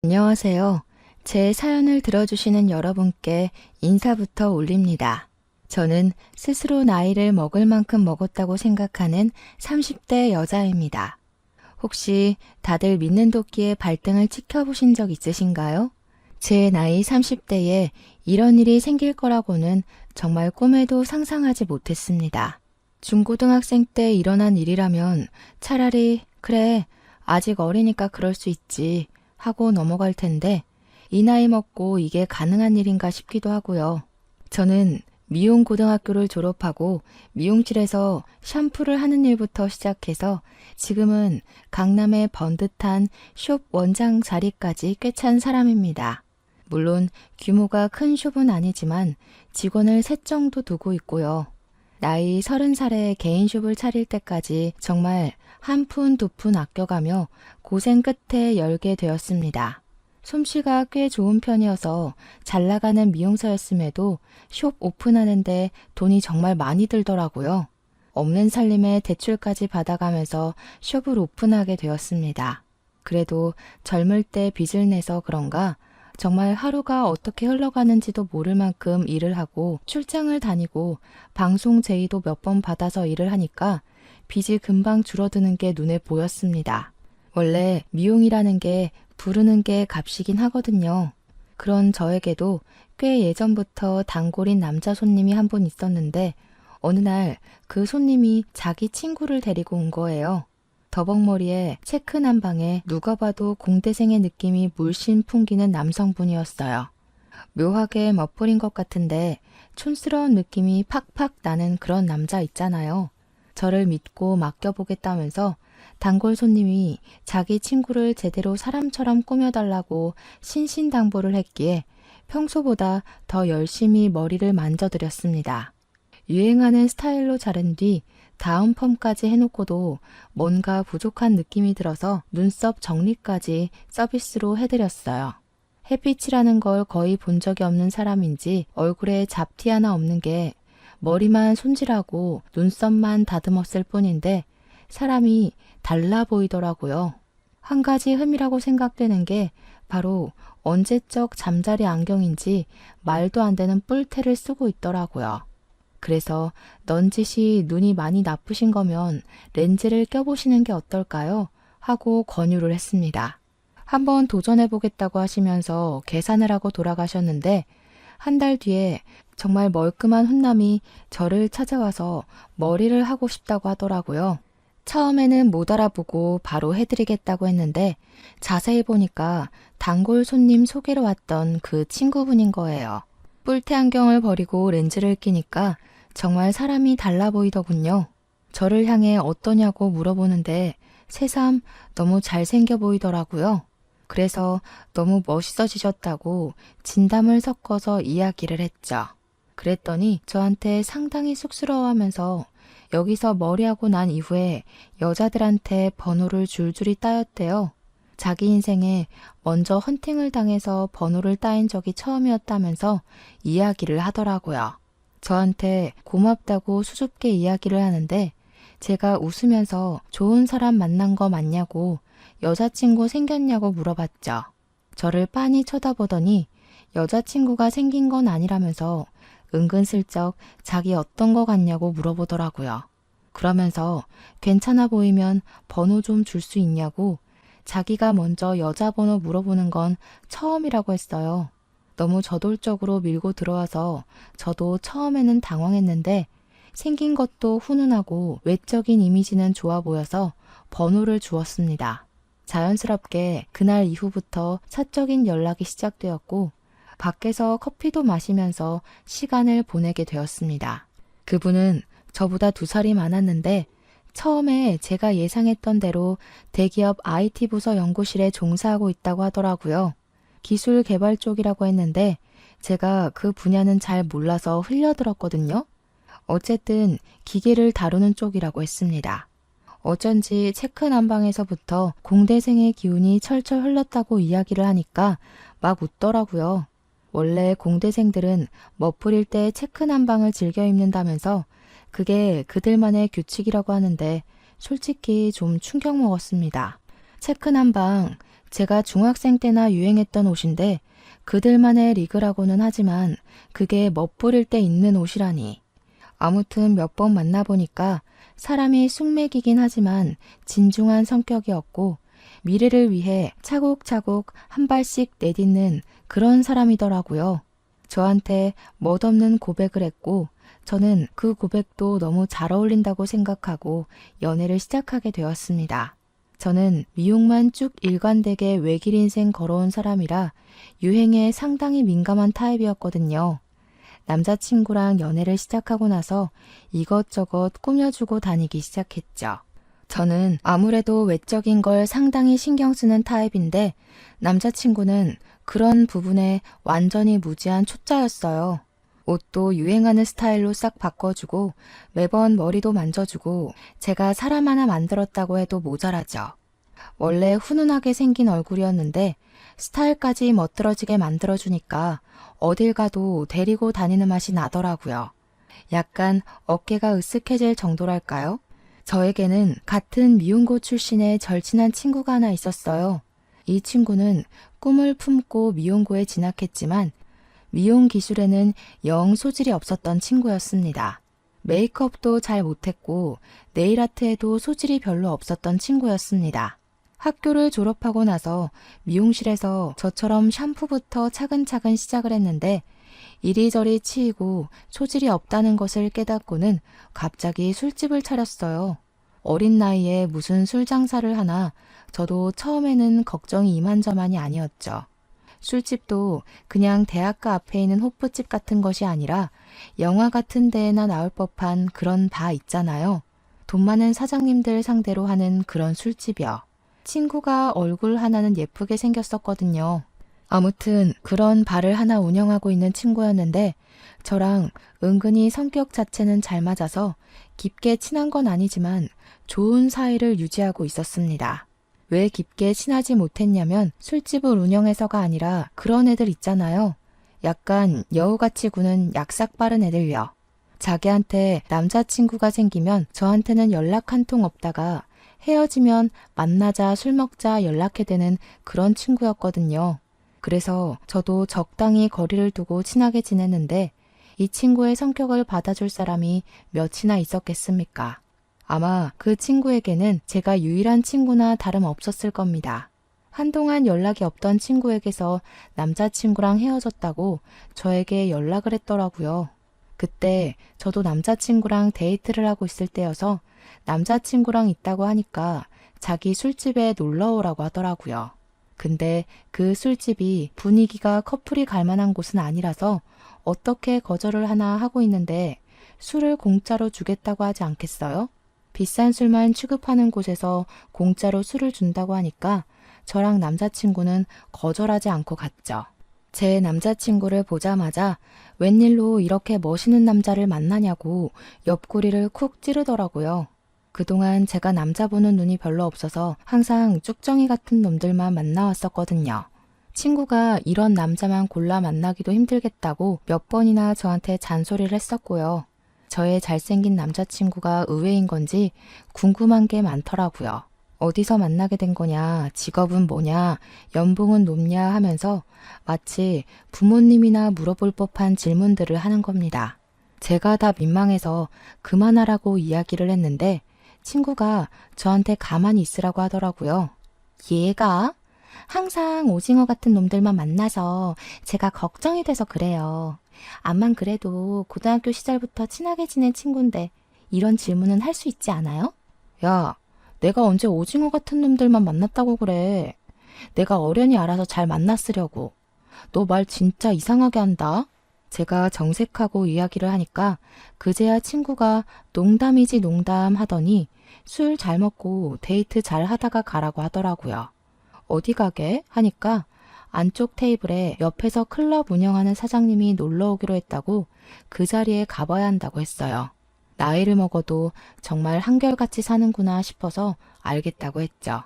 안녕하세요. 제 사연을 들어주시는 여러분께 인사부터 올립니다. 저는 스스로 나이를 먹을 만큼 먹었다고 생각하는 30대 여자입니다. 혹시 다들 믿는 도끼의 발등을 지켜보신 적 있으신가요? 제 나이 30대에 이런 일이 생길 거라고는 정말 꿈에도 상상하지 못했습니다. 중고등학생 때 일어난 일이라면 차라리 그래, 아직 어리니까 그럴 수 있지 하고 넘어갈 텐데 이 나이 먹고 이게 가능한 일인가 싶기도 하고요. 저는 미용고등학교를 졸업하고 미용실에서 샴푸를 하는 일부터 시작해서 지금은 강남의 번듯한 숍 원장 자리까지 꽤 찬 사람입니다. 물론 규모가 큰 숍은 아니지만 직원을 3 정도 두고 있고요. 나이 30살에 개인 숍을 차릴 때까지 정말 한 푼 두 푼 아껴가며 고생 끝에 열게 되었습니다. 솜씨가 꽤 좋은 편이어서 잘 나가는 미용사였음에도 숍 오픈하는데 돈이 정말 많이 들더라고요. 없는 살림에 대출까지 받아가면서 숍을 오픈하게 되었습니다. 그래도 젊을 때 빚을 내서 그런가 정말 하루가 어떻게 흘러가는지도 모를 만큼 일을 하고 출장을 다니고 방송 제의도 몇 번 받아서 일을 하니까 빚이 금방 줄어드는 게 눈에 보였습니다. 원래 미용이라는 게 부르는 게 값이긴 하거든요. 그런 저에게도 꽤 예전부터 단골인 남자 손님이 한 분 있었는데 어느 날 그 손님이 자기 친구를 데리고 온 거예요. 더벅머리에 체크 남방에 누가 봐도 공대생의 느낌이 물씬 풍기는 남성분이었어요. 묘하게 멋부린 것 같은데 촌스러운 느낌이 팍팍 나는 그런 남자 있잖아요. 저를 믿고 맡겨보겠다면서 단골 손님이 자기 친구를 제대로 사람처럼 꾸며달라고 신신당부를 했기에 평소보다 더 열심히 머리를 만져드렸습니다. 유행하는 스타일로 자른 뒤 다운 펌까지 해놓고도 뭔가 부족한 느낌이 들어서 눈썹 정리까지 서비스로 해드렸어요. 햇빛이라는 걸 거의 본 적이 없는 사람인지 얼굴에 잡티 하나 없는 게 머리만 손질하고 눈썹만 다듬었을 뿐인데 사람이 달라 보이더라고요. 한 가지 흠이라고 생각되는 게 바로 언제적 잠자리 안경인지 말도 안 되는 뿔테를 쓰고 있더라고요. 그래서 넌지시 눈이 많이 나쁘신 거면 렌즈를 껴보시는 게 어떨까요? 하고 권유를 했습니다. 한번 도전해보겠다고 하시면서 계산을 하고 돌아가셨는데 한 달 뒤에 정말 멀끔한 훈남이 저를 찾아와서 머리를 하고 싶다고 하더라고요. 처음에는 못 알아보고 바로 해드리겠다고 했는데 자세히 보니까 단골 손님 소개로 왔던 그 친구분인 거예요. 뿔테 안경을 버리고 렌즈를 끼니까 정말 사람이 달라 보이더군요. 저를 향해 어떠냐고 물어보는데 새삼 너무 잘생겨 보이더라고요. 그래서 너무 멋있어지셨다고 진담을 섞어서 이야기를 했죠. 그랬더니 저한테 상당히 쑥스러워하면서 여기서 머리하고 난 이후에 여자들한테 번호를 줄줄이 따였대요. 자기 인생에 먼저 헌팅을 당해서 번호를 따인 적이 처음이었다면서 이야기를 하더라고요. 저한테 고맙다고 수줍게 이야기를 하는데 제가 웃으면서 좋은 사람 만난 거 맞냐고 여자친구 생겼냐고 물어봤죠. 저를 빤히 쳐다보더니 여자친구가 생긴 건 아니라면서 은근슬쩍 자기 어떤 거 같냐고 물어보더라고요. 그러면서 괜찮아 보이면 번호 좀 줄 수 있냐고 자기가 먼저 여자 번호 물어보는 건 처음이라고 했어요. 너무 저돌적으로 밀고 들어와서 저도 처음에는 당황했는데 생긴 것도 훈훈하고 외적인 이미지는 좋아 보여서 번호를 주었습니다. 자연스럽게 그날 이후부터 사적인 연락이 시작되었고 밖에서 커피도 마시면서 시간을 보내게 되었습니다. 그분은 저보다 2살이 많았는데 처음에 제가 예상했던 대로 대기업 IT 부서 연구실에 종사하고 있다고 하더라고요. 기술 개발 쪽이라고 했는데 제가 그 분야는 잘 몰라서 흘려들었거든요. 어쨌든 기계를 다루는 쪽이라고 했습니다. 어쩐지 체크 난방에서부터 공대생의 기운이 철철 흘렀다고 이야기를 하니까 막 웃더라고요. 원래 공대생들은 멋부릴 때 체크 난방을 즐겨 입는다면서 그게 그들만의 규칙이라고 하는데 솔직히 좀 충격 먹었습니다. 체크 난방 제가 중학생 때나 유행했던 옷인데 그들만의 리그라고는 하지만 그게 멋부릴 때 입는 옷이라니. 아무튼 몇 번 만나보니까 사람이 숙맥이긴 하지만 진중한 성격이었고 미래를 위해 차곡차곡 한 발씩 내딛는 그런 사람이더라고요. 저한테 멋없는 고백을 했고 저는 그 고백도 너무 잘 어울린다고 생각하고 연애를 시작하게 되었습니다. 저는 미용만 쭉 일관되게 외길 인생 걸어온 사람이라 유행에 상당히 민감한 타입이었거든요. 남자친구랑 연애를 시작하고 나서 이것저것 꾸며주고 다니기 시작했죠. 저는 아무래도 외적인 걸 상당히 신경 쓰는 타입인데 남자친구는 그런 부분에 완전히 무지한 초짜였어요. 옷도 유행하는 스타일로 싹 바꿔주고 매번 머리도 만져주고 제가 사람 하나 만들었다고 해도 모자라죠. 원래 훈훈하게 생긴 얼굴이었는데 스타일까지 멋들어지게 만들어주니까 어딜 가도 데리고 다니는 맛이 나더라고요. 약간 어깨가 으쓱해질 정도랄까요? 저에게는 같은 미용고 출신의 절친한 친구가 하나 있었어요. 이 친구는 꿈을 품고 미용고에 진학했지만 미용 기술에는 영 소질이 없었던 친구였습니다. 메이크업도 잘 못했고 네일아트에도 소질이 별로 없었던 친구였습니다. 학교를 졸업하고 나서 미용실에서 저처럼 샴푸부터 차근차근 시작을 했는데 이리저리 치이고 소질이 없다는 것을 깨닫고는 갑자기 술집을 차렸어요. 어린 나이에 무슨 술 장사를 하나 저도 처음에는 걱정이 이만저만이 아니었죠. 술집도 그냥 대학가 앞에 있는 호프집 같은 것이 아니라 영화 같은 데에나 나올 법한 그런 바 있잖아요. 돈 많은 사장님들 상대로 하는 그런 술집이요. 친구가 얼굴 하나는 예쁘게 생겼었거든요. 아무튼 그런 바를 하나 운영하고 있는 친구였는데 저랑 은근히 성격 자체는 잘 맞아서 깊게 친한 건 아니지만 좋은 사이를 유지하고 있었습니다. 왜 깊게 친하지 못했냐면 술집을 운영해서가 아니라 그런 애들 있잖아요. 약간 여우같이 구는 약삭 빠른 애들요. 자기한테 남자친구가 생기면 저한테는 연락 한 통 없다가 헤어지면 만나자 술 먹자 연락해대는 그런 친구였거든요. 그래서 저도 적당히 거리를 두고 친하게 지냈는데 이 친구의 성격을 받아줄 사람이 몇이나 있었겠습니까? 아마 그 친구에게는 제가 유일한 친구나 다름없었을 겁니다. 한동안 연락이 없던 친구에게서 남자친구랑 헤어졌다고 저에게 연락을 했더라고요. 그때 저도 남자친구랑 데이트를 하고 있을 때여서 남자친구랑 있다고 하니까 자기 술집에 놀러 오라고 하더라고요. 근데 그 술집이 분위기가 커플이 갈 만한 곳은 아니라서 어떻게 거절을 하나 하고 있는데 술을 공짜로 주겠다고 하지 않겠어요? 비싼 술만 취급하는 곳에서 공짜로 술을 준다고 하니까 저랑 남자친구는 거절하지 않고 갔죠. 제 남자친구를 보자마자 웬일로 이렇게 멋있는 남자를 만나냐고 옆구리를 쿡 찌르더라고요. 그동안 제가 남자 보는 눈이 별로 없어서 항상 쭉정이 같은 놈들만 만나왔었거든요. 친구가 이런 남자만 골라 만나기도 힘들겠다고 몇 번이나 저한테 잔소리를 했었고요. 저의 잘생긴 남자친구가 의외인 건지 궁금한 게 많더라고요. 어디서 만나게 된 거냐, 직업은 뭐냐, 연봉은 높냐 하면서 마치 부모님이나 물어볼 법한 질문들을 하는 겁니다. 제가 다 민망해서 그만하라고 이야기를 했는데 친구가 저한테 가만히 있으라고 하더라고요. 얘가 항상 오징어 같은 놈들만 만나서 제가 걱정이 돼서 그래요. 암만 그래도 고등학교 시절부터 친하게 지낸 친구인데 이런 질문은 할 수 있지 않아요? 야, 내가 언제 오징어 같은 놈들만 만났다고 그래. 내가 어련히 알아서 잘 만났으려고. 너 말 진짜 이상하게 한다. 제가 정색하고 이야기를 하니까 그제야 친구가 농담이지 농담 하더니 술 잘 먹고 데이트 잘 하다가 가라고 하더라고요. 어디 가게? 하니까 안쪽 테이블에 옆에서 클럽 운영하는 사장님이 놀러 오기로 했다고 그 자리에 가봐야 한다고 했어요. 나이를 먹어도 정말 한결같이 사는구나 싶어서 알겠다고 했죠.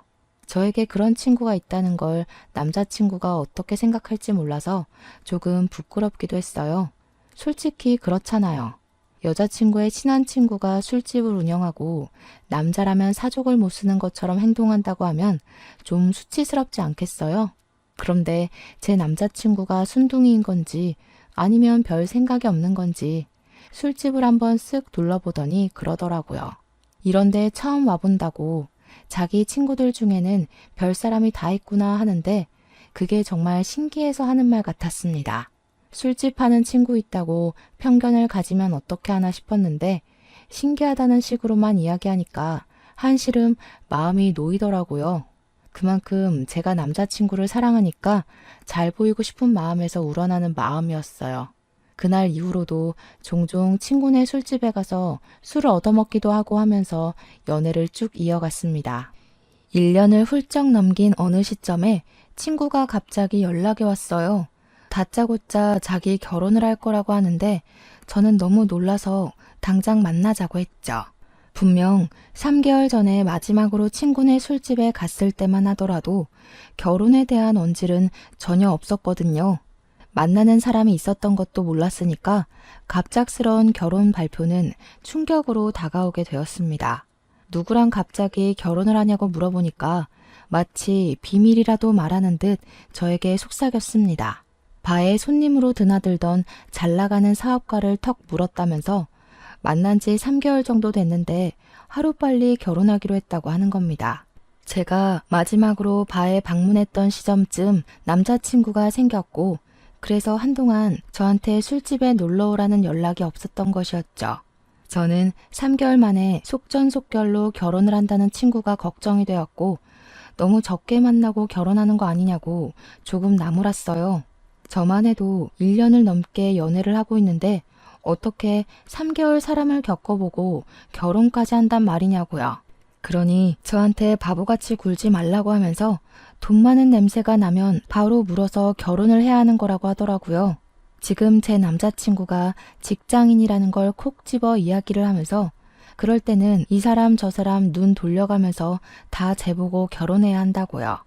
저에게 그런 친구가 있다는 걸 남자친구가 어떻게 생각할지 몰라서 조금 부끄럽기도 했어요. 솔직히 그렇잖아요. 여자친구의 친한 친구가 술집을 운영하고 남자라면 사족을 못 쓰는 것처럼 행동한다고 하면 좀 수치스럽지 않겠어요? 그런데 제 남자친구가 순둥이인 건지 아니면 별 생각이 없는 건지 술집을 한번 쓱 둘러보더니 그러더라고요. 이런데 처음 와본다고 자기 친구들 중에는 별 사람이 다 있구나 하는데 그게 정말 신기해서 하는 말 같았습니다. 술집 하는 친구 있다고 편견을 가지면 어떻게 하나 싶었는데 신기하다는 식으로만 이야기하니까 한시름 마음이 놓이더라고요. 그만큼 제가 남자친구를 사랑하니까 잘 보이고 싶은 마음에서 우러나는 마음이었어요. 그날 이후로도 종종 친구네 술집에 가서 술을 얻어먹기도 하고 하면서 연애를 쭉 이어갔습니다. 1년을 훌쩍 넘긴 어느 시점에 친구가 갑자기 연락이 왔어요. 다짜고짜 자기 결혼을 할 거라고 하는데 저는 너무 놀라서 당장 만나자고 했죠. 분명 3개월 전에 마지막으로 친구네 술집에 갔을 때만 하더라도 결혼에 대한 언질은 전혀 없었거든요. 만나는 사람이 있었던 것도 몰랐으니까 갑작스러운 결혼 발표는 충격으로 다가오게 되었습니다. 누구랑 갑자기 결혼을 하냐고 물어보니까 마치 비밀이라도 말하는 듯 저에게 속삭였습니다. 바에 손님으로 드나들던 잘 나가는 사업가를 턱 물었다면서 만난 지 3개월 정도 됐는데 하루빨리 결혼하기로 했다고 하는 겁니다. 제가 마지막으로 바에 방문했던 시점쯤 남자친구가 생겼고 그래서 한동안 저한테 술집에 놀러 오라는 연락이 없었던 것이었죠. 저는 3개월 만에 속전속결로 결혼을 한다는 친구가 걱정이 되었고 너무 적게 만나고 결혼하는 거 아니냐고 조금 나무랐어요. 저만 해도 1년을 넘게 연애를 하고 있는데 어떻게 3개월 사람을 겪어보고 결혼까지 한단 말이냐고요. 그러니 저한테 바보같이 굴지 말라고 하면서 돈 많은 냄새가 나면 바로 물어서 결혼을 해야 하는 거라고 하더라고요. 지금 제 남자친구가 직장인이라는 걸 콕 집어 이야기를 하면서 그럴 때는 이 사람 저 사람 눈 돌려가면서 다 재보고 결혼해야 한다고요.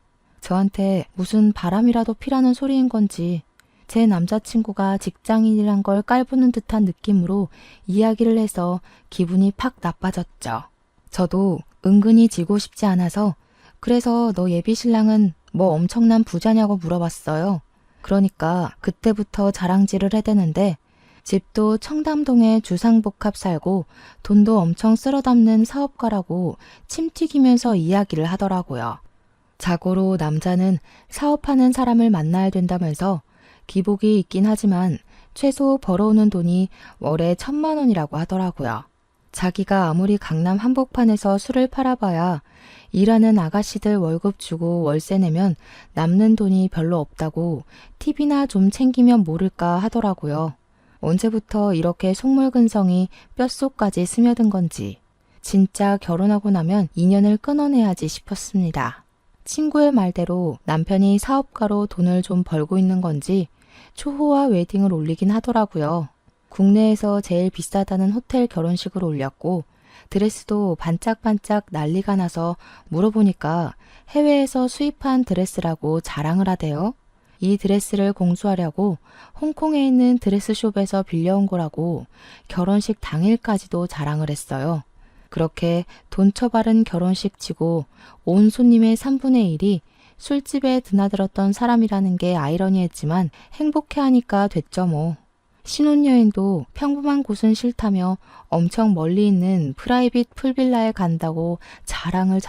저한테 무슨 바람이라도 피라는 소리인 건지 제 남자친구가 직장인이란 걸 깔보는 듯한 느낌으로 이야기를 해서 기분이 팍 나빠졌죠. 저도 은근히 지고 싶지 않아서 그래서 너 예비 신랑은 뭐 엄청난 부자냐고 물어봤어요. 그러니까 그때부터 자랑질을 해대는데 집도 청담동에 주상복합 살고 돈도 엄청 쓸어 담는 사업가라고 침 튀기면서 이야기를 하더라고요. 자고로 남자는 사업하는 사람을 만나야 된다면서 기복이 있긴 하지만 최소 벌어오는 돈이 월에 1,000만 원이라고 하더라고요. 자기가 아무리 강남 한복판에서 술을 팔아봐야 일하는 아가씨들 월급 주고 월세 내면 남는 돈이 별로 없다고 팁이나 좀 챙기면 모를까 하더라고요. 언제부터 이렇게 속물근성이 뼛속까지 스며든 건지 진짜 결혼하고 나면 인연을 끊어내야지 싶었습니다. 친구의 말대로 남편이 사업가로 돈을 좀 벌고 있는 건지 초호화 웨딩을 올리긴 하더라고요. 국내에서 제일 비싸다는 호텔 결혼식을 올렸고 드레스도 반짝반짝 난리가 나서 물어보니까 해외에서 수입한 드레스라고 자랑을 하대요. 이 드레스를 공수하려고 홍콩에 있는 드레스숍에서 빌려온 거라고 결혼식 당일까지도 자랑을 했어요. 그렇게 돈 처바른 결혼식 치고 온 손님의 3분의 1이 술집에 드나들었던 사람이라는 게 아이러니했지만 행복해하니까 됐죠 뭐. 신혼여행도 평범한 곳은 싫다며 엄청 멀리 있는 프라이빗 풀빌라에 간다고 자랑을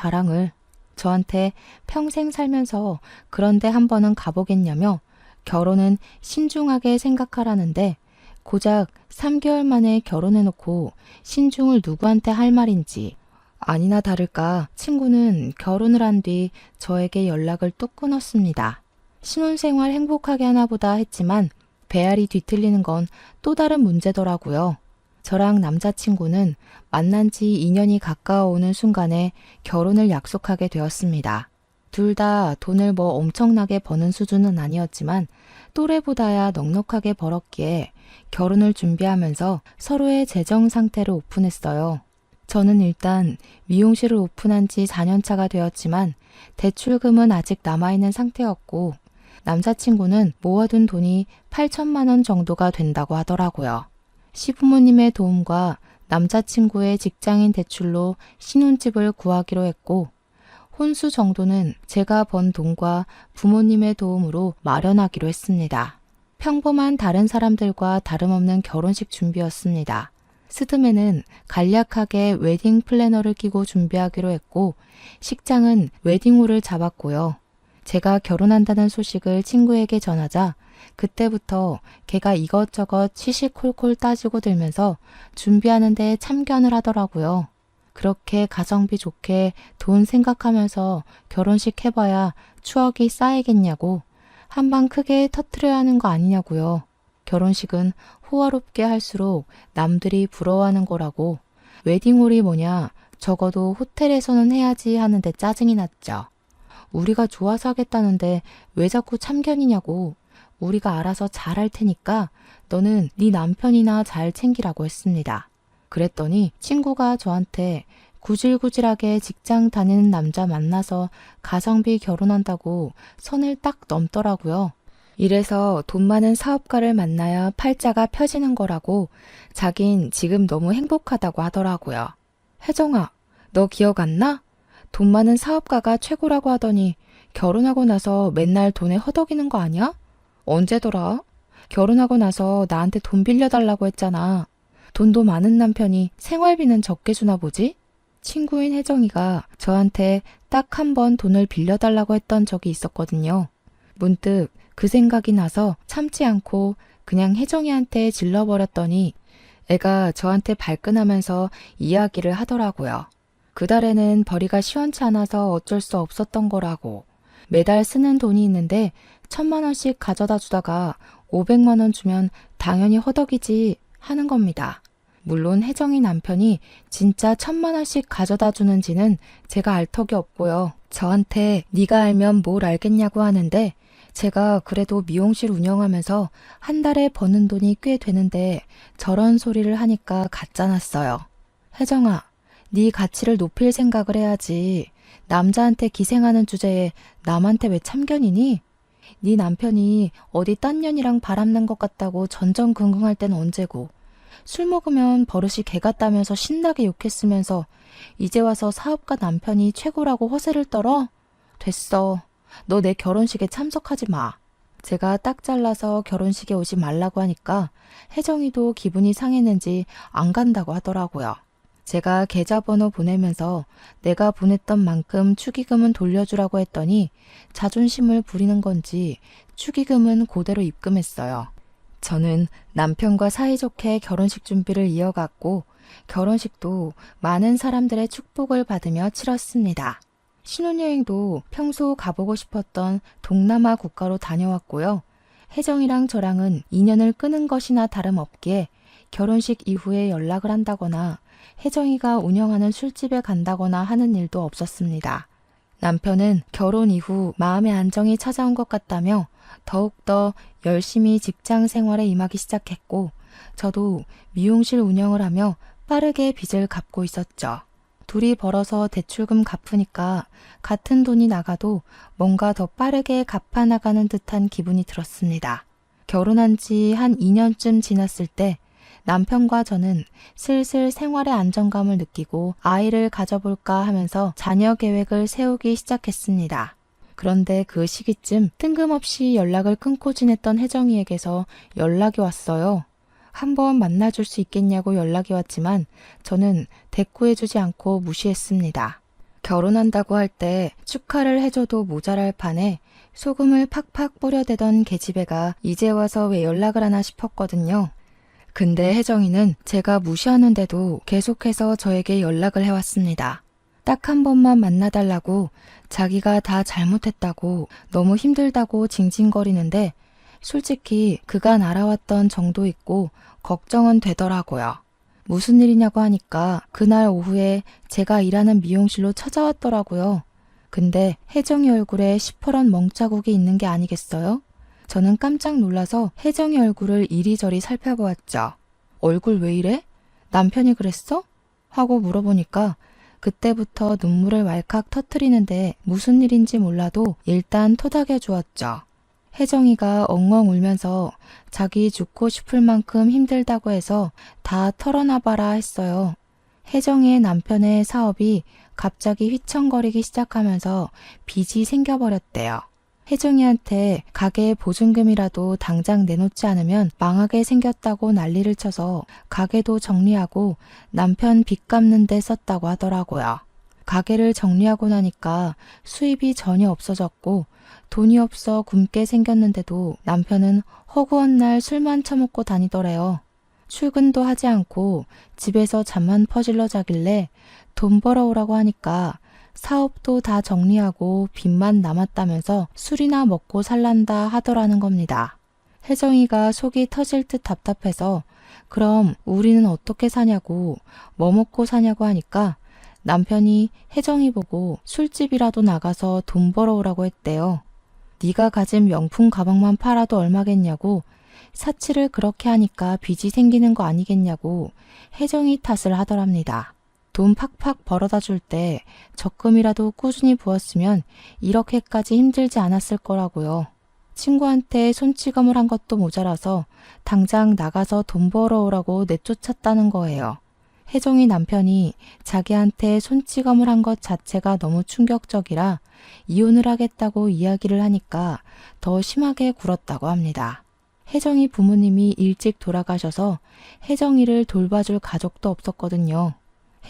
저한테 평생 살면서 그런데 한 번은 가보겠냐며 결혼은 신중하게 생각하라는데 고작 3개월 만에 결혼해놓고 신중을 누구한테 할 말인지 아니나 다를까 친구는 결혼을 한 뒤 저에게 연락을 뚝 끊었습니다. 신혼생활 행복하게 하나보다 했지만 배알이 뒤틀리는 건 또 다른 문제더라고요. 저랑 남자친구는 만난 지 2년이 가까워오는 순간에 결혼을 약속하게 되었습니다. 둘 다 돈을 뭐 엄청나게 버는 수준은 아니었지만 또래보다야 넉넉하게 벌었기에 결혼을 준비하면서 서로의 재정 상태를 오픈했어요. 저는 일단 미용실을 오픈한 지 4년 차가 되었지만 대출금은 아직 남아있는 상태였고 남자친구는 모아둔 돈이 8천만 원 정도가 된다고 하더라고요. 시부모님의 도움과 남자친구의 직장인 대출로 신혼집을 구하기로 했고, 혼수 정도는 제가 번 돈과 부모님의 도움으로 마련하기로 했습니다. 평범한 다른 사람들과 다름없는 결혼식 준비였습니다. 스드메는 간략하게 웨딩 플래너를 끼고 준비하기로 했고, 식장은 웨딩홀을 잡았고요. 제가 결혼한다는 소식을 친구에게 전하자 그때부터 걔가 이것저것 시시콜콜 따지고 들면서 준비하는데 참견을 하더라고요. 그렇게 가성비 좋게 돈 생각하면서 결혼식 해봐야 추억이 쌓이겠냐고, 한방 크게 터트려야 하는 거 아니냐고요. 결혼식은 호화롭게 할수록 남들이 부러워하는 거라고, 웨딩홀이 뭐냐, 적어도 호텔에서는 해야지 하는데 짜증이 났죠. 우리가 좋아서 하겠다는데 왜 자꾸 참견이냐고, 우리가 알아서 잘할 테니까 너는 네 남편이나 잘 챙기라고 했습니다. 그랬더니 친구가 저한테 구질구질하게 직장 다니는 남자 만나서 가성비 결혼한다고 선을 딱 넘더라고요. 이래서 돈 많은 사업가를 만나야 팔자가 펴지는 거라고 자긴 지금 너무 행복하다고 하더라고요. 혜정아, 너 기억 안 나? 돈 많은 사업가가 최고라고 하더니 결혼하고 나서 맨날 돈에 허덕이는 거 아니야? 언제더라? 결혼하고 나서 나한테 돈 빌려달라고 했잖아. 돈도 많은 남편이 생활비는 적게 주나 보지? 친구인 혜정이가 저한테 딱 한 번 돈을 빌려달라고 했던 적이 있었거든요. 문득 그 생각이 나서 참지 않고 그냥 혜정이한테 질러버렸더니 애가 저한테 발끈하면서 이야기를 하더라고요. 그달에는 벌이가 시원치 않아서 어쩔 수 없었던 거라고. 매달 쓰는 돈이 있는데 1,000만 원씩 가져다 주다가 500만 원 주면 당연히 허덕이지 하는 겁니다. 물론 혜정이 남편이 진짜 1,000만 원씩 가져다 주는지는 제가 알 턱이 없고요. 저한테 네가 알면 뭘 알겠냐고 하는데 제가 그래도 미용실 운영하면서 한 달에 버는 돈이 꽤 되는데 저런 소리를 하니까 가짜났어요. 혜정아, 네 가치를 높일 생각을 해야지. 남자한테 기생하는 주제에 남한테 왜 참견이니? 네 남편이 어디 딴 년이랑 바람난 것 같다고 전전긍긍할 땐 언제고, 술 먹으면 버릇이 개 같다면서 신나게 욕했으면서 이제 와서 사업가 남편이 최고라고 허세를 떨어? 됐어. 너 내 결혼식에 참석하지 마. 제가 딱 잘라서 결혼식에 오지 말라고 하니까 혜정이도 기분이 상했는지 안 간다고 하더라고요. 제가 계좌번호 보내면서 내가 보냈던 만큼 축의금은 돌려주라고 했더니 자존심을 부리는 건지 축의금은 그대로 입금했어요. 저는 남편과 사이좋게 결혼식 준비를 이어갔고 결혼식도 많은 사람들의 축복을 받으며 치렀습니다. 신혼여행도 평소 가보고 싶었던 동남아 국가로 다녀왔고요. 혜정이랑 저랑은 인연을 끄는 것이나 다름없기에 결혼식 이후에 연락을 한다거나 혜정이가 운영하는 술집에 간다거나 하는 일도 없었습니다. 남편은 결혼 이후 마음의 안정이 찾아온 것 같다며 더욱더 열심히 직장 생활에 임하기 시작했고 저도 미용실 운영을 하며 빠르게 빚을 갚고 있었죠. 둘이 벌어서 대출금 갚으니까 같은 돈이 나가도 뭔가 더 빠르게 갚아나가는 듯한 기분이 들었습니다. 결혼한 지 한 2년쯤 지났을 때 남편과 저는 슬슬 생활의 안정감을 느끼고 아이를 가져볼까 하면서 자녀 계획을 세우기 시작했습니다. 그런데 그 시기쯤 뜬금없이 연락을 끊고 지냈던 혜정이에게서 연락이 왔어요. 한번 만나줄 수 있겠냐고 연락이 왔지만 저는 대꾸해주지 않고 무시했습니다. 결혼한다고 할 때 축하를 해줘도 모자랄 판에 소금을 팍팍 뿌려대던 계집애가 이제 와서 왜 연락을 하나 싶었거든요. 근데 혜정이는 제가 무시하는데도 계속해서 저에게 연락을 해왔습니다. 딱 한 번만 만나달라고, 자기가 다 잘못했다고, 너무 힘들다고 징징거리는데 솔직히 그간 알아왔던 정도 있고 걱정은 되더라고요. 무슨 일이냐고 하니까 그날 오후에 제가 일하는 미용실로 찾아왔더라고요. 근데 혜정이 얼굴에 시퍼런 멍자국이 있는 게 아니겠어요? 저는 깜짝 놀라서 혜정이 얼굴을 이리저리 살펴보았죠. 얼굴 왜 이래? 남편이 그랬어? 하고 물어보니까 그때부터 눈물을 왈칵 터뜨리는데 무슨 일인지 몰라도 일단 토닥여 주었죠. 혜정이가 엉엉 울면서 자기 죽고 싶을 만큼 힘들다고 해서 다 털어놔봐라 했어요. 혜정이의 남편의 사업이 갑자기 휘청거리기 시작하면서 빚이 생겨버렸대요. 혜정이한테 가게 보증금이라도 당장 내놓지 않으면 망하게 생겼다고 난리를 쳐서 가게도 정리하고 남편 빚 갚는 데 썼다고 하더라고요. 가게를 정리하고 나니까 수입이 전혀 없어졌고 돈이 없어 굶게 생겼는데도 남편은 허구한 날 술만 처먹고 다니더래요. 출근도 하지 않고 집에서 잠만 퍼질러 자길래 돈 벌어오라고 하니까 사업도 다 정리하고 빚만 남았다면서 술이나 먹고 살란다 하더라는 겁니다. 혜정이가 속이 터질 듯 답답해서 그럼 우리는 어떻게 사냐고 뭐 먹고 사냐고 하니까 남편이 혜정이 보고 술집이라도 나가서 돈 벌어오라고 했대요. 네가 가진 명품 가방만 팔아도 얼마겠냐고 사치를 그렇게 하니까 빚이 생기는 거 아니겠냐고 혜정이 탓을 하더랍니다. 돈 팍팍 벌어다 줄 때 적금이라도 꾸준히 부었으면 이렇게까지 힘들지 않았을 거라고요. 친구한테 손찌검을 한 것도 모자라서 당장 나가서 돈 벌어오라고 내쫓았다는 거예요. 혜정이 남편이 자기한테 손찌검을 한 것 자체가 너무 충격적이라 이혼을 하겠다고 이야기를 하니까 더 심하게 굴었다고 합니다. 혜정이 부모님이 일찍 돌아가셔서 혜정이를 돌봐줄 가족도 없었거든요.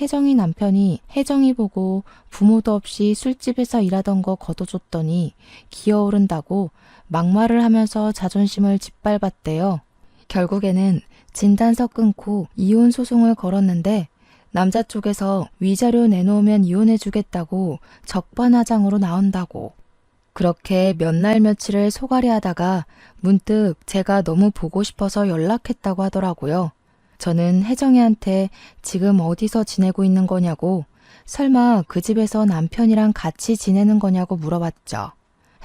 혜정이 남편이 혜정이 보고 부모도 없이 술집에서 일하던 거 거둬줬더니 기어오른다고 막말을 하면서 자존심을 짓밟았대요. 결국에는 진단서 끊고 이혼 소송을 걸었는데 남자 쪽에서 위자료 내놓으면 이혼해주겠다고 적반하장으로 나온다고. 그렇게 몇 날 며칠을 소갈이 하다가 문득 제가 너무 보고 싶어서 연락했다고 하더라고요. 저는 혜정이한테 지금 어디서 지내고 있는 거냐고, 설마 그 집에서 남편이랑 같이 지내는 거냐고 물어봤죠.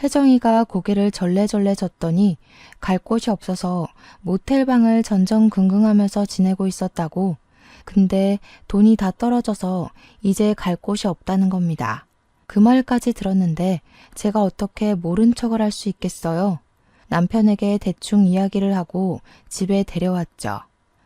혜정이가 고개를 절레절레 졌더니 갈 곳이 없어서 모텔방을 전전긍긍하면서 지내고 있었다고. 근데 돈이 다 떨어져서 이제 갈 곳이 없다는 겁니다. 그 말까지 들었는데 제가 어떻게 모른 척을 할 수 있겠어요? 남편에게 대충 이야기를 하고 집에 데려왔죠.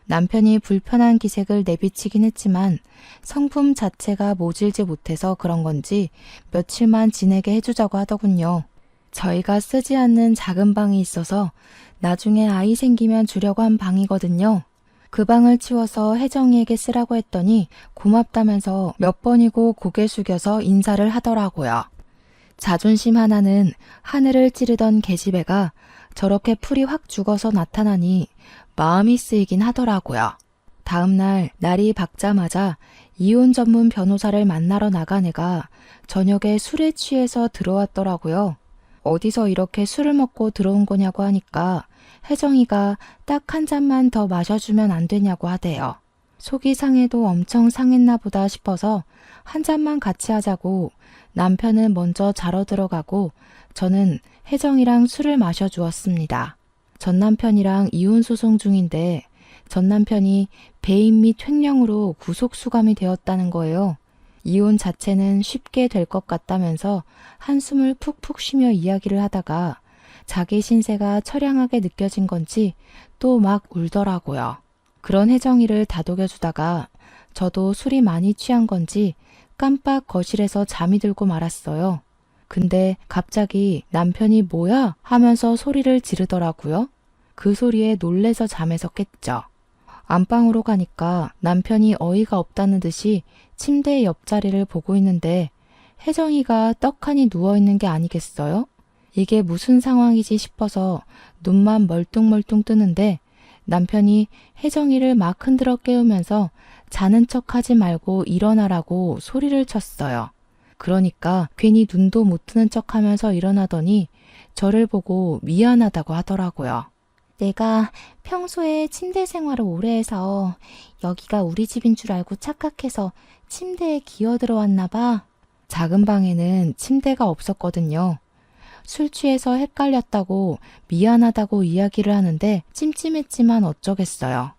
남편이 불편한 기색을 내비치긴 했지만 성품 자체가 모질지 못해서 그런 건지 며칠만 지내게 해주자고 하더군요. 저희가 쓰지 않는 작은 방이 있어서 나중에 아이 생기면 주려고 한 방이거든요. 그 방을 치워서 혜정이에게 쓰라고 했더니 고맙다면서 몇 번이고 고개 숙여서 인사를 하더라고요. 자존심 하나는 하늘을 찌르던 계집애가 저렇게 풀이 확 죽어서 나타나니 마음이 쓰이긴 하더라고요. 다음 날 날이 밝자마자 이혼 전문 변호사를 만나러 나간 애가 저녁에 술에 취해서 들어왔더라고요. 어디서 이렇게 술을 먹고 들어온 거냐고 하니까 혜정이가 딱 한 잔만 더 마셔주면 안 되냐고 하대요. 속이 상해도 엄청 상했나 보다 싶어서 한 잔만 같이 하자고 남편은 먼저 자러 들어가고 저는 혜정이랑 술을 마셔주었습니다. 전 남편이랑 이혼 소송 중인데 전 남편이 배임 및 횡령으로 구속 수감이 되었다는 거예요. 이혼 자체는 쉽게 될 것 같다면서 한숨을 푹푹 쉬며 이야기를 하다가 자기 신세가 처량하게 느껴진 건지 또 막 울더라고요. 그런 혜정이를 다독여주다가 저도 술이 많이 취한 건지 깜빡 거실에서 잠이 들고 말았어요. 근데 갑자기 남편이 뭐야 하면서 소리를 지르더라고요. 그 소리에 놀래서 잠에서 깼죠. 안방으로 가니까 남편이 어이가 없다는 듯이 침대 옆자리를 보고 있는데 혜정이가 떡하니 누워있는 게 아니겠어요? 이게 무슨 상황이지 싶어서 눈만 멀뚱멀뚱 뜨는데 남편이 혜정이를 막 흔들어 깨우면서 자는 척하지 말고 일어나라고 소리를 쳤어요. 그러니까 괜히 눈도 못 뜨는 척하면서 일어나더니 저를 보고 미안하다고 하더라고요. 내가 평소에 침대 생활을 오래 해서 여기가 우리 집인 줄 알고 착각해서 침대에 기어 들어왔나 봐. 작은 방에는 침대가 없었거든요. 술 취해서 헷갈렸다고 미안하다고 이야기를 하는데 찜찜했지만 어쩌겠어요.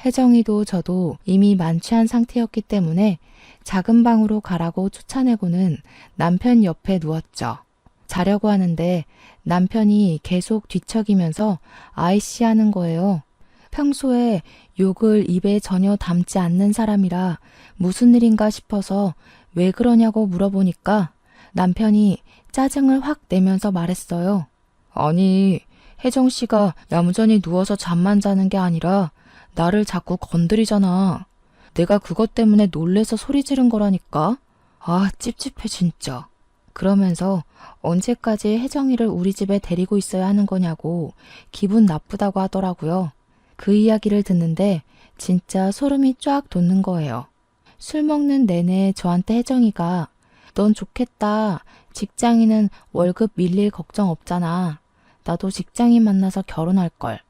혜정이도 저도 이미 만취한 상태였기 때문에 작은 방으로 가라고 쫓아내고는 남편 옆에 누웠죠. 자려고 하는데 남편이 계속 뒤척이면서 아이씨 하는 거예요. 평소에 욕을 입에 전혀 담지 않는 사람이라 무슨 일인가 싶어서 왜 그러냐고 물어보니까 남편이 짜증을 확 내면서 말했어요. 아니, 혜정 씨가 얌전히 누워서 잠만 자는 게 아니라 나를 자꾸 건드리잖아. 내가 그것 때문에 놀래서 소리 지른 거라니까. 아, 찝찝해 진짜. 그러면서 언제까지 혜정이를 우리 집에 데리고 있어야 하는 거냐고 기분 나쁘다고 하더라고요. 그 이야기를 듣는데 진짜 소름이 쫙 돋는 거예요. 술 먹는 내내 저한테 혜정이가 넌 좋겠다. 직장인은 월급 밀릴 걱정 없잖아. 나도 직장인 만나서 결혼할걸.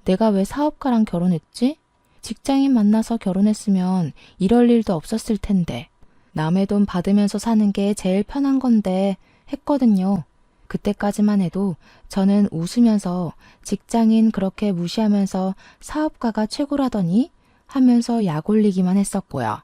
내가 왜 사업가랑 결혼했지? 직장인 만나서 결혼했으면 이럴 일도 없었을 텐데. 남의 돈 받으면서 사는 게 제일 편한 건데 했거든요. 그때까지만 해도 저는 웃으면서 직장인 그렇게 무시하면서 사업가가 최고라더니 하면서 약 올리기만 했었고요.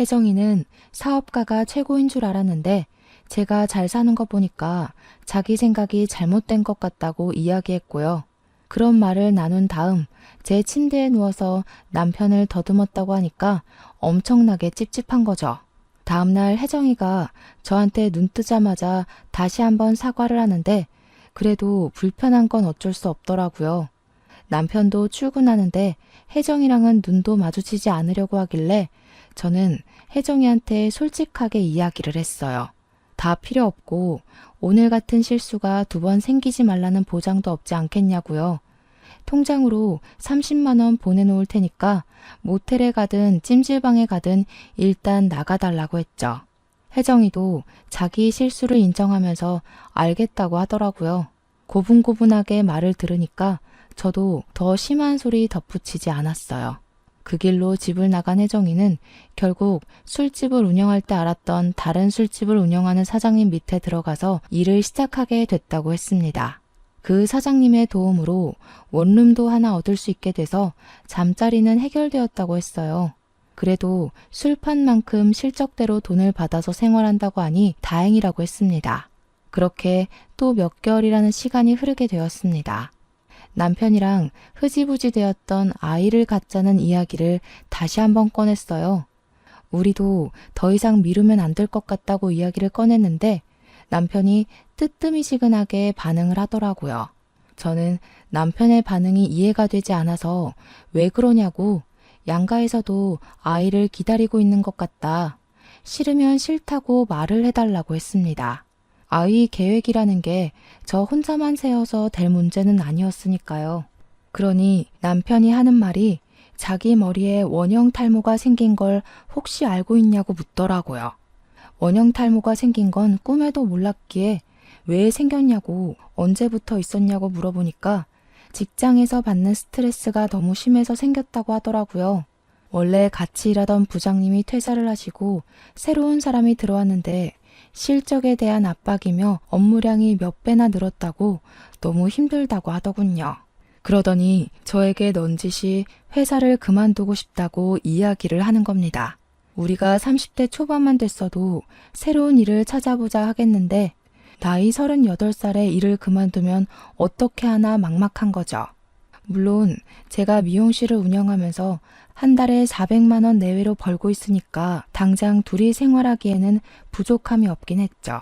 혜정이는 사업가가 최고인 줄 알았는데 제가 잘 사는 거 보니까 자기 생각이 잘못된 것 같다고 이야기했고요. 그런 말을 나눈 다음 제 침대에 누워서 남편을 더듬었다고 하니까 엄청나게 찝찝한 거죠. 다음날 혜정이가 저한테 눈 뜨자마자 다시 한번 사과를 하는데 그래도 불편한 건 어쩔 수 없더라고요. 남편도 출근하는데 혜정이랑은 눈도 마주치지 않으려고 하길래 저는 혜정이한테 솔직하게 이야기를 했어요. 다 필요 없고 오늘 같은 실수가 2번 생기지 말라는 보장도 없지 않겠냐고요. 통장으로 30만 원 보내놓을 테니까 모텔에 가든 찜질방에 가든 일단 나가달라고 했죠. 혜정이도 자기 실수를 인정하면서 알겠다고 하더라고요. 고분고분하게 말을 들으니까 저도 더 심한 소리 덧붙이지 않았어요. 그 길로 집을 나간 혜정이는 결국 술집을 운영할 때 알았던 다른 술집을 운영하는 사장님 밑에 들어가서 일을 시작하게 됐다고 했습니다. 그 사장님의 도움으로 원룸도 하나 얻을 수 있게 돼서 잠자리는 해결되었다고 했어요. 그래도 술 판 만큼 실적대로 돈을 받아서 생활한다고 하니 다행이라고 했습니다. 그렇게 또 몇 개월이라는 시간이 흐르게 되었습니다. 남편이랑 흐지부지 되었던 아이를 갖자는 이야기를 다시 한번 꺼냈어요. 우리도 더 이상 미루면 안 될 것 같다고 이야기를 꺼냈는데 남편이 뜨뜨미시근하게 반응을 하더라고요. 저는 남편의 반응이 이해가 되지 않아서 왜 그러냐고 양가에서도 아이를 기다리고 있는 것 같다. 싫으면 싫다고 말을 해달라고 했습니다. 아이 계획이라는 게 저 혼자만 세워서 될 문제는 아니었으니까요. 그러니 남편이 하는 말이 자기 머리에 원형 탈모가 생긴 걸 혹시 알고 있냐고 묻더라고요. 원형 탈모가 생긴 건 꿈에도 몰랐기에 왜 생겼냐고 언제부터 있었냐고 물어보니까 직장에서 받는 스트레스가 너무 심해서 생겼다고 하더라고요. 원래 같이 일하던 부장님이 퇴사를 하시고 새로운 사람이 들어왔는데 실적에 대한 압박이며 업무량이 몇 배나 늘었다고 너무 힘들다고 하더군요. 그러더니 저에게 넌지시 회사를 그만두고 싶다고 이야기를 하는 겁니다. 우리가 30대 초반만 됐어도 새로운 일을 찾아보자 하겠는데 나이 38살에 일을 그만두면 어떻게 하나 막막한 거죠. 물론 제가 미용실을 운영하면서 한 달에 400만 원 내외로 벌고 있으니까 당장 둘이 생활하기에는 부족함이 없긴 했죠.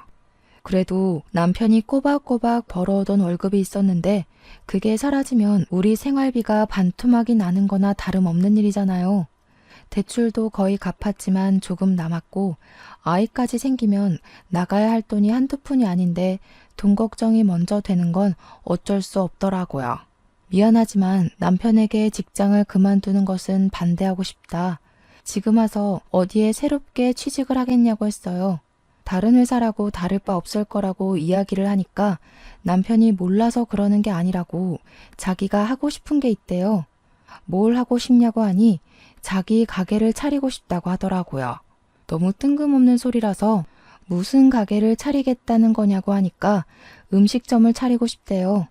그래도 남편이 꼬박꼬박 벌어오던 월급이 있었는데 그게 사라지면 우리 생활비가 반토막이 나는 거나 다름없는 일이잖아요. 대출도 거의 갚았지만 조금 남았고 아이까지 생기면 나가야 할 돈이 한두 푼이 아닌데 돈 걱정이 먼저 되는 건 어쩔 수 없더라고요. 미안하지만 남편에게 직장을 그만두는 것은 반대하고 싶다. 지금 와서 어디에 새롭게 취직을 하겠냐고 했어요. 다른 회사라고 다를 바 없을 거라고 이야기를 하니까 남편이 몰라서 그러는 게 아니라고 자기가 하고 싶은 게 있대요. 뭘 하고 싶냐고 하니 자기 가게를 차리고 싶다고 하더라고요. 너무 뜬금없는 소리라서 무슨 가게를 차리겠다는 거냐고 하니까 음식점을 차리고 싶대요.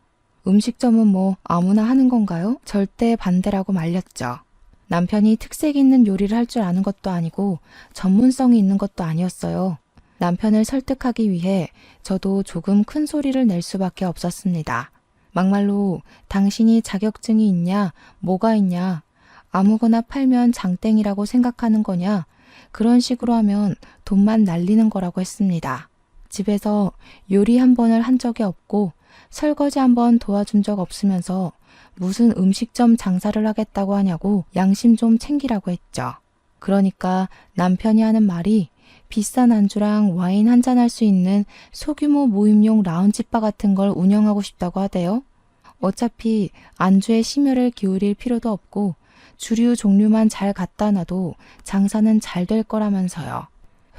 음식점은 뭐 아무나 하는 건가요? 절대 반대라고 말렸죠. 남편이 특색 있는 요리를 할 줄 아는 것도 아니고 전문성이 있는 것도 아니었어요. 남편을 설득하기 위해 저도 조금 큰 소리를 낼 수밖에 없었습니다. 막말로 당신이 자격증이 있냐, 뭐가 있냐, 아무거나 팔면 장땡이라고 생각하는 거냐, 그런 식으로 하면 돈만 날리는 거라고 했습니다. 집에서 요리 한 번을 한 적이 없고 설거지 한 번 도와준 적 없으면서 무슨 음식점 장사를 하겠다고 하냐고 양심 좀 챙기라고 했죠. 그러니까 남편이 하는 말이 비싼 안주랑 와인 한잔 할 수 있는 소규모 모임용 라운지바 같은 걸 운영하고 싶다고 하대요. 어차피 안주에 심혈을 기울일 필요도 없고 주류 종류만 잘 갖다 놔도 장사는 잘 될 거라면서요.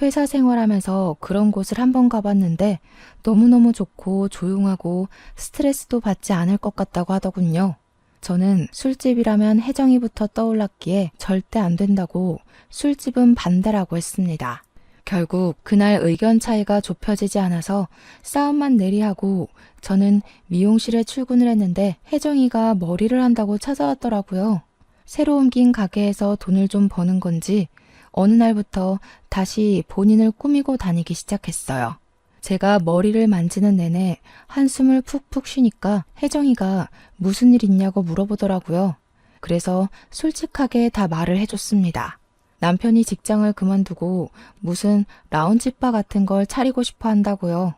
회사 생활하면서 그런 곳을 한번 가봤는데 너무너무 좋고 조용하고 스트레스도 받지 않을 것 같다고 하더군요. 저는 술집이라면 혜정이부터 떠올랐기에 절대 안 된다고 술집은 반대라고 했습니다. 결국 그날 의견 차이가 좁혀지지 않아서 싸움만 내리하고 저는 미용실에 출근을 했는데 혜정이가 머리를 한다고 찾아왔더라고요. 새로 옮긴 가게에서 돈을 좀 버는 건지 어느 날부터 다시 본인을 꾸미고 다니기 시작했어요. 제가 머리를 만지는 내내 한숨을 푹푹 쉬니까 혜정이가 무슨 일 있냐고 물어보더라고요. 그래서 솔직하게 다 말을 해줬습니다. 남편이 직장을 그만두고 무슨 라운지바 같은 걸 차리고 싶어 한다고요.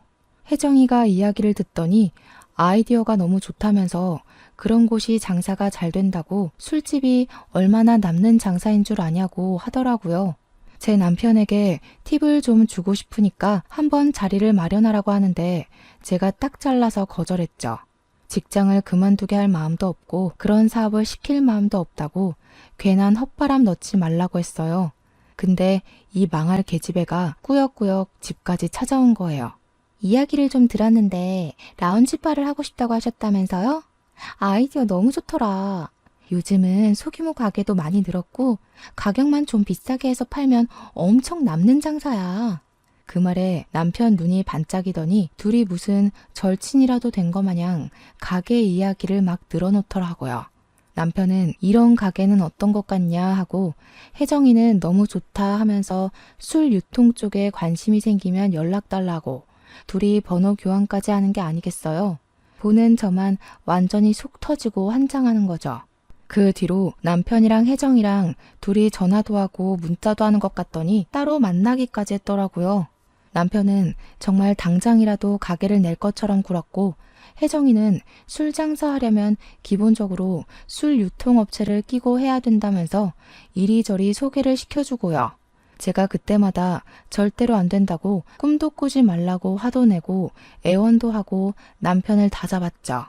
혜정이가 이야기를 듣더니 아이디어가 너무 좋다면서 그런 곳이 장사가 잘 된다고 술집이 얼마나 남는 장사인 줄 아냐고 하더라고요. 제 남편에게 팁을 좀 주고 싶으니까 한번 자리를 마련하라고 하는데 제가 딱 잘라서 거절했죠. 직장을 그만두게 할 마음도 없고 그런 사업을 시킬 마음도 없다고 괜한 헛바람 넣지 말라고 했어요. 근데 이 망할 계집애가 꾸역꾸역 집까지 찾아온 거예요. 이야기를 좀 들었는데 라운지바를 하고 싶다고 하셨다면서요? 아이디어 너무 좋더라. 요즘은 소규모 가게도 많이 늘었고 가격만 좀 비싸게 해서 팔면 엄청 남는 장사야. 그 말에 남편 눈이 반짝이더니 둘이 무슨 절친이라도 된 거 마냥 가게 이야기를 막 늘어놓더라고요. 남편은 이런 가게는 어떤 것 같냐 하고 혜정이는 너무 좋다 하면서 술 유통 쪽에 관심이 생기면 연락 달라고 둘이 번호 교환까지 하는 게 아니겠어요? 보는 저만 완전히 속 터지고 환장하는 거죠. 그 뒤로 남편이랑 혜정이랑 둘이 전화도 하고 문자도 하는 것 같더니 따로 만나기까지 했더라고요. 남편은 정말 당장이라도 가게를 낼 것처럼 굴었고 혜정이는 술 장사하려면 기본적으로 술 유통업체를 끼고 해야 된다면서 이리저리 소개를 시켜주고요. 제가 그때마다 절대로 안 된다고 꿈도 꾸지 말라고 화도 내고 애원도 하고 남편을 다잡았죠.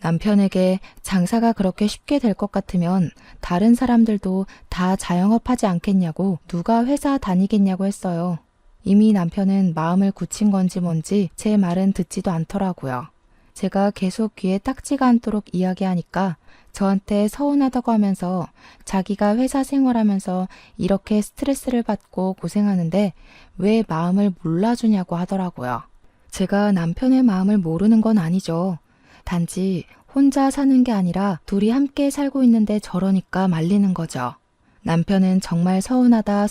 남편에게 장사가 그렇게 쉽게 될 것 같으면 다른 사람들도 다 자영업하지 않겠냐고 누가 회사 다니겠냐고 했어요. 이미 남편은 마음을 굳힌 건지 뭔지 제 말은 듣지도 않더라고요. 제가 계속 귀에 딱지가 않도록 이야기하니까 저한테 서운하다고 하면서 자기가 회사 생활하면서 이렇게 스트레스를 받고 고생하는데 왜 마음을 몰라주냐고 하더라고요. 제가 남편의 마음을 모르는 건 아니죠. 단지 혼자 사는 게 아니라 둘이 함께 살고 있는데 저러니까 말리는 거죠. 남편은 정말 서운하다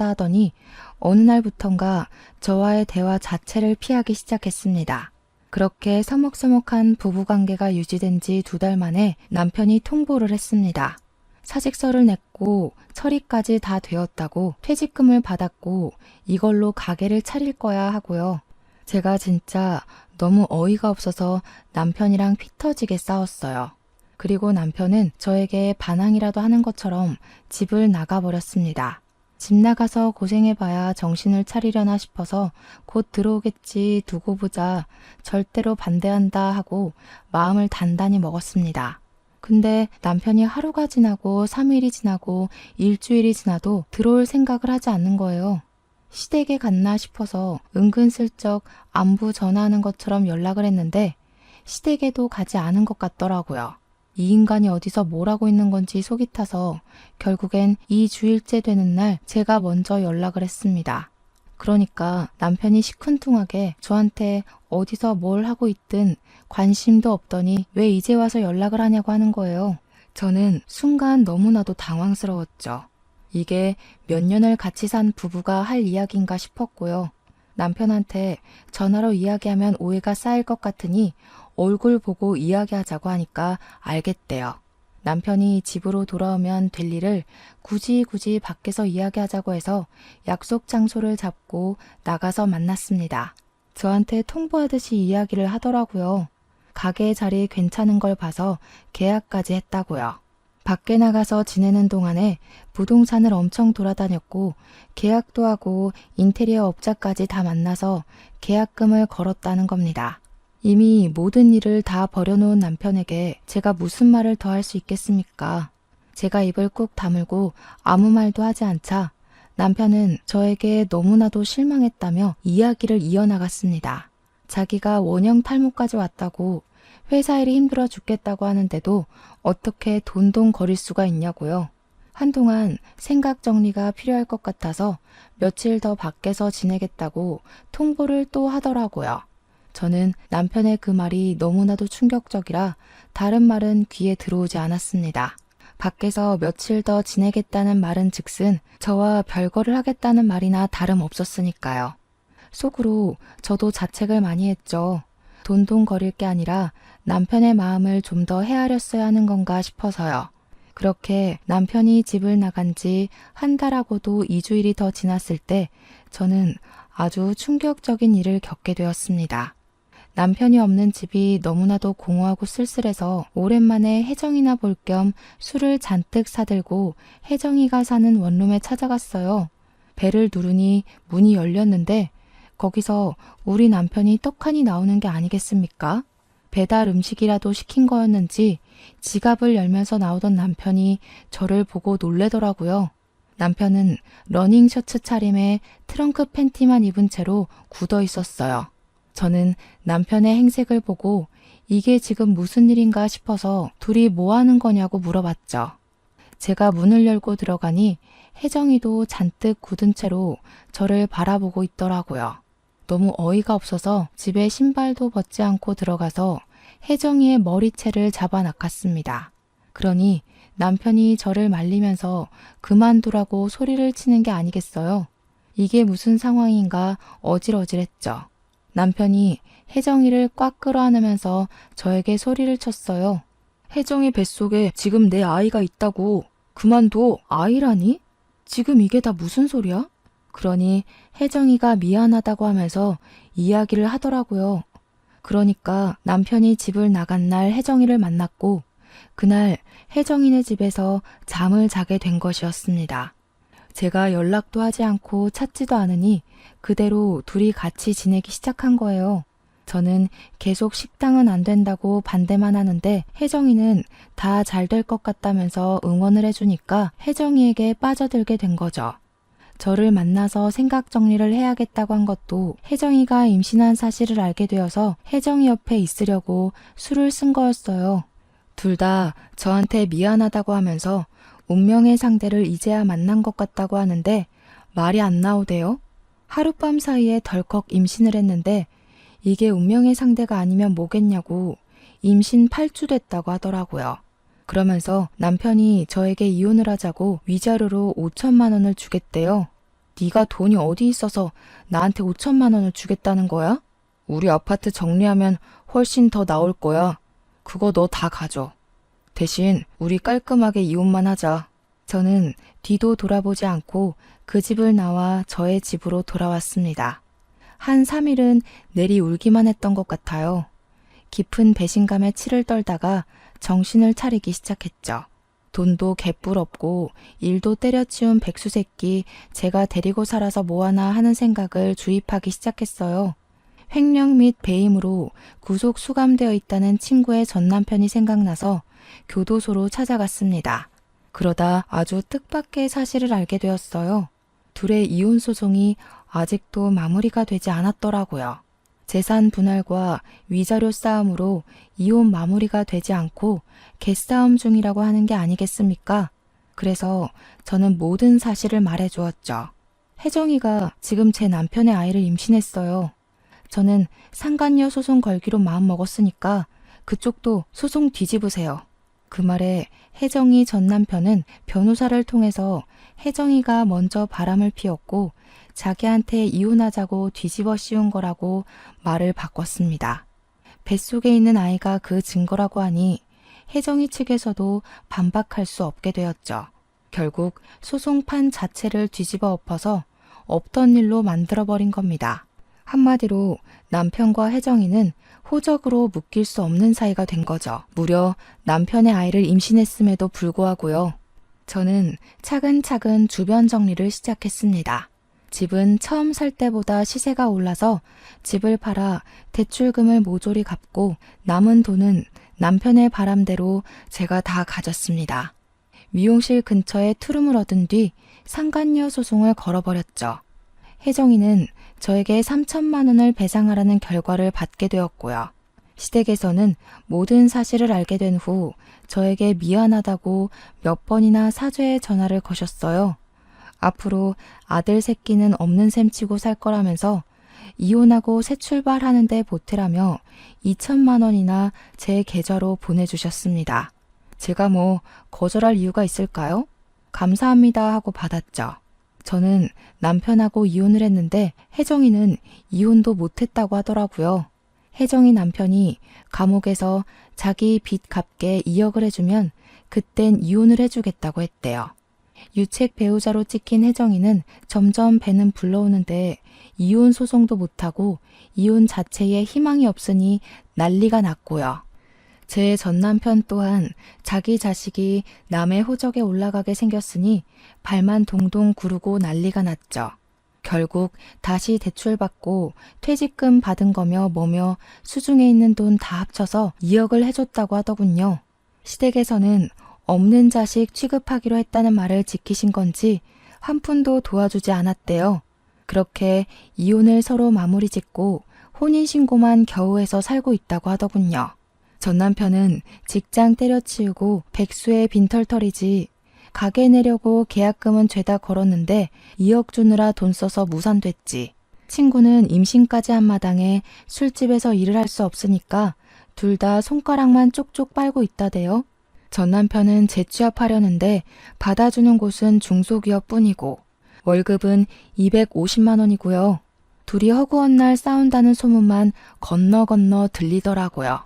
하더니 어느 날부턴가 저와의 대화 자체를 피하기 시작했습니다. 그렇게 서먹서먹한 부부관계가 유지된 지 2달 만에 남편이 통보를 했습니다. 사직서를 냈고 처리까지 다 되었다고 퇴직금을 받았고 이걸로 가게를 차릴 거야 하고요. 제가 진짜 너무 어이가 없어서 남편이랑 피 터지게 싸웠어요. 그리고 남편은 저에게 반항이라도 하는 것처럼 집을 나가버렸습니다. 집 나가서 고생해봐야 정신을 차리려나 싶어서 곧 들어오겠지 두고 보자 절대로 반대한다 하고 마음을 단단히 먹었습니다. 근데 남편이 하루가 지나고 3일이 지나고 일주일이 지나도 들어올 생각을 하지 않는 거예요. 시댁에 갔나 싶어서 은근슬쩍 안부 전화하는 것처럼 연락을 했는데 시댁에도 가지 않은 것 같더라고요. 이 인간이 어디서 뭘 하고 있는 건지 속이 타서 결국엔 2주일째 되는 날 제가 먼저 연락을 했습니다. 그러니까 남편이 시큰둥하게 저한테 어디서 뭘 하고 있든 관심도 없더니 왜 이제 와서 연락을 하냐고 하는 거예요. 저는 순간 너무나도 당황스러웠죠. 이게 몇 년을 같이 산 부부가 할 이야기인가 싶었고요. 남편한테 전화로 이야기하면 오해가 쌓일 것 같으니 얼굴 보고 이야기하자고 하니까 알겠대요. 남편이 집으로 돌아오면 될 일을 굳이 밖에서 이야기하자고 해서 약속 장소를 잡고 나가서 만났습니다. 저한테 통보하듯이 이야기를 하더라고요. 가게 자리 괜찮은 걸 봐서 계약까지 했다고요. 밖에 나가서 지내는 동안에 부동산을 엄청 돌아다녔고 계약도 하고 인테리어 업자까지 다 만나서 계약금을 걸었다는 겁니다. 이미 모든 일을 다 버려놓은 남편에게 제가 무슨 말을 더 할 수 있겠습니까? 제가 입을 꾹 다물고 아무 말도 하지 않자 남편은 저에게 너무나도 실망했다며 이야기를 이어나갔습니다. 자기가 원형 탈모까지 왔다고 회사 일이 힘들어 죽겠다고 하는데도 어떻게 돈돈거릴 수가 있냐고요. 한동안 생각 정리가 필요할 것 같아서 며칠 더 밖에서 지내겠다고 통보를 또 하더라고요. 저는 남편의 그 말이 너무나도 충격적이라 다른 말은 귀에 들어오지 않았습니다. 밖에서 며칠 더 지내겠다는 말은 즉슨 저와 별거를 하겠다는 말이나 다름없었으니까요. 속으로 저도 자책을 많이 했죠. 돈돈거릴 게 아니라 남편의 마음을 좀 더 헤아렸어야 하는 건가 싶어서요. 그렇게 남편이 집을 나간 지 한 달하고도 2주일이 더 지났을 때 저는 아주 충격적인 일을 겪게 되었습니다. 남편이 없는 집이 너무나도 공허하고 쓸쓸해서 오랜만에 혜정이나 볼 겸 술을 잔뜩 사들고 혜정이가 사는 원룸에 찾아갔어요. 벨을 누르니 문이 열렸는데 거기서 우리 남편이 떡하니 나오는 게 아니겠습니까? 배달 음식이라도 시킨 거였는지 지갑을 열면서 나오던 남편이 저를 보고 놀래더라고요. 남편은 러닝 셔츠 차림에 트렁크 팬티만 입은 채로 굳어 있었어요. 저는 남편의 행색을 보고 이게 지금 무슨 일인가 싶어서 둘이 뭐 하는 거냐고 물어봤죠. 제가 문을 열고 들어가니 혜정이도 잔뜩 굳은 채로 저를 바라보고 있더라고요. 너무 어이가 없어서 집에 신발도 벗지 않고 들어가서 혜정이의 머리채를 잡아 낚았습니다. 그러니 남편이 저를 말리면서 그만두라고 소리를 치는 게 아니겠어요. 이게 무슨 상황인가 어질어질했죠. 남편이 혜정이를 꽉 끌어안으면서 저에게 소리를 쳤어요. 혜정이 뱃속에 지금 내 아이가 있다고. 그만둬. 아이라니? 지금 이게 다 무슨 소리야? 그러니 혜정이가 미안하다고 하면서 이야기를 하더라고요. 그러니까 남편이 집을 나간 날 혜정이를 만났고 그날 혜정이네 집에서 잠을 자게 된 것이었습니다. 제가 연락도 하지 않고 찾지도 않으니 그대로 둘이 같이 지내기 시작한 거예요. 저는 계속 식당은 안 된다고 반대만 하는데 혜정이는 다 잘 될 것 같다면서 응원을 해주니까 혜정이에게 빠져들게 된 거죠. 저를 만나서 생각 정리를 해야겠다고 한 것도 혜정이가 임신한 사실을 알게 되어서 혜정이 옆에 있으려고 술을 쓴 거였어요. 둘 다 저한테 미안하다고 하면서 운명의 상대를 이제야 만난 것 같다고 하는데 말이 안 나오대요. 하룻밤 사이에 덜컥 임신을 했는데 이게 운명의 상대가 아니면 뭐겠냐고 임신 8주 됐다고 하더라고요. 그러면서 남편이 저에게 이혼을 하자고 위자료로 5천만 원을 주겠대요. 네가 돈이 어디 있어서 나한테 5천만 원을 주겠다는 거야? 우리 아파트 정리하면 훨씬 더 나올 거야. 그거 너 다 가져. 대신 우리 깔끔하게 이혼만 하자. 저는 뒤도 돌아보지 않고 그 집을 나와 저의 집으로 돌아왔습니다. 한 3일은 내리 울기만 했던 것 같아요. 깊은 배신감에 치를 떨다가 정신을 차리기 시작했죠. 돈도 개뿔 없고 일도 때려치운 백수새끼 제가 데리고 살아서 뭐하나 하는 생각을 주입하기 시작했어요. 횡령 및 배임으로 구속 수감되어 있다는 친구의 전남편이 생각나서 교도소로 찾아갔습니다. 그러다 아주 뜻밖의 사실을 알게 되었어요. 둘의 이혼 소송이 아직도 마무리가 되지 않았더라고요. 재산 분할과 위자료 싸움으로 이혼 마무리가 되지 않고 개싸움 중이라고 하는 게 아니겠습니까? 그래서 저는 모든 사실을 말해주었죠. 혜정이가 지금 제 남편의 아이를 임신했어요. 저는 상간녀 소송 걸기로 마음먹었으니까 그쪽도 소송 뒤집으세요. 그 말에 혜정이 전 남편은 변호사를 통해서 혜정이가 먼저 바람을 피웠고 자기한테 이혼하자고 뒤집어 씌운 거라고 말을 바꿨습니다. 뱃속에 있는 아이가 그 증거라고 하니 혜정이 측에서도 반박할 수 없게 되었죠. 결국 소송판 자체를 뒤집어 엎어서 없던 일로 만들어버린 겁니다. 한마디로 남편과 혜정이는 호적으로 묶일 수 없는 사이가 된 거죠. 무려 남편의 아이를 임신했음에도 불구하고요. 저는 차근차근 주변 정리를 시작했습니다. 집은 처음 살 때보다 시세가 올라서 집을 팔아 대출금을 모조리 갚고 남은 돈은 남편의 바람대로 제가 다 가졌습니다. 미용실 근처에 투룸을 얻은 뒤 상간녀 소송을 걸어버렸죠. 혜정이는 저에게 3천만 원을 배상하라는 결과를 받게 되었고요. 시댁에서는 모든 사실을 알게 된 후 저에게 미안하다고 몇 번이나 사죄의 전화를 거셨어요. 앞으로 아들 새끼는 없는 셈 치고 살 거라면서 이혼하고 새 출발하는데 보태라며 2천만 원이나 제 계좌로 보내주셨습니다. 제가 뭐 거절할 이유가 있을까요? 감사합니다 하고 받았죠. 저는 남편하고 이혼을 했는데 혜정이는 이혼도 못했다고 하더라고요. 혜정이 남편이 감옥에서 자기 빚 갚게 2억을 해주면 그땐 이혼을 해주겠다고 했대요. 유책 배우자로 찍힌 혜정이는 점점 배는 불러오는데 이혼 소송도 못하고 이혼 자체에 희망이 없으니 난리가 났고요. 제 전남편 또한 자기 자식이 남의 호적에 올라가게 생겼으니 발만 동동 구르고 난리가 났죠. 결국 다시 대출받고 퇴직금 받은 거며 뭐며 수중에 있는 돈 다 합쳐서 2억을 해줬다고 하더군요. 시댁에서는 없는 자식 취급하기로 했다는 말을 지키신 건지 한 푼도 도와주지 않았대요. 그렇게 이혼을 서로 마무리 짓고 혼인신고만 겨우 해서 살고 있다고 하더군요. 전 남편은 직장 때려치우고 백수의 빈털터리지 가게 내려고 계약금은 죄다 걸었는데 2억 주느라 돈 써서 무산됐지. 친구는 임신까지 한 마당에 술집에서 일을 할 수 없으니까 둘 다 손가락만 쪽쪽 빨고 있다대요. 전 남편은 재취업하려는데 받아주는 곳은 중소기업뿐이고 월급은 250만 원이고요. 둘이 허구한 날 싸운다는 소문만 건너 들리더라고요.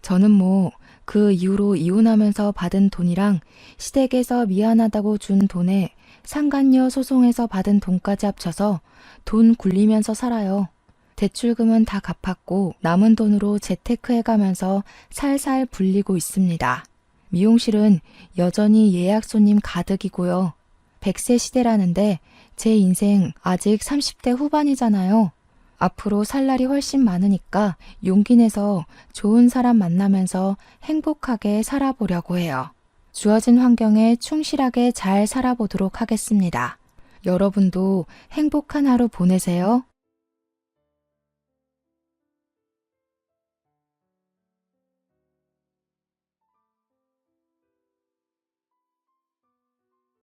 저는 뭐 그 이후로 이혼하면서 받은 돈이랑 시댁에서 미안하다고 준 돈에 상간녀 소송에서 받은 돈까지 합쳐서 돈 굴리면서 살아요. 대출금은 다 갚았고 남은 돈으로 재테크해가면서 살살 불리고 있습니다. 미용실은 여전히 예약 손님 가득이고요. 100세 시대라는데 제 인생 아직 30대 후반이잖아요. 앞으로 살 날이 훨씬 많으니까 용기 내서 좋은 사람 만나면서 행복하게 살아보려고 해요. 주어진 환경에 충실하게 잘 살아보도록 하겠습니다. 여러분도 행복한 하루 보내세요.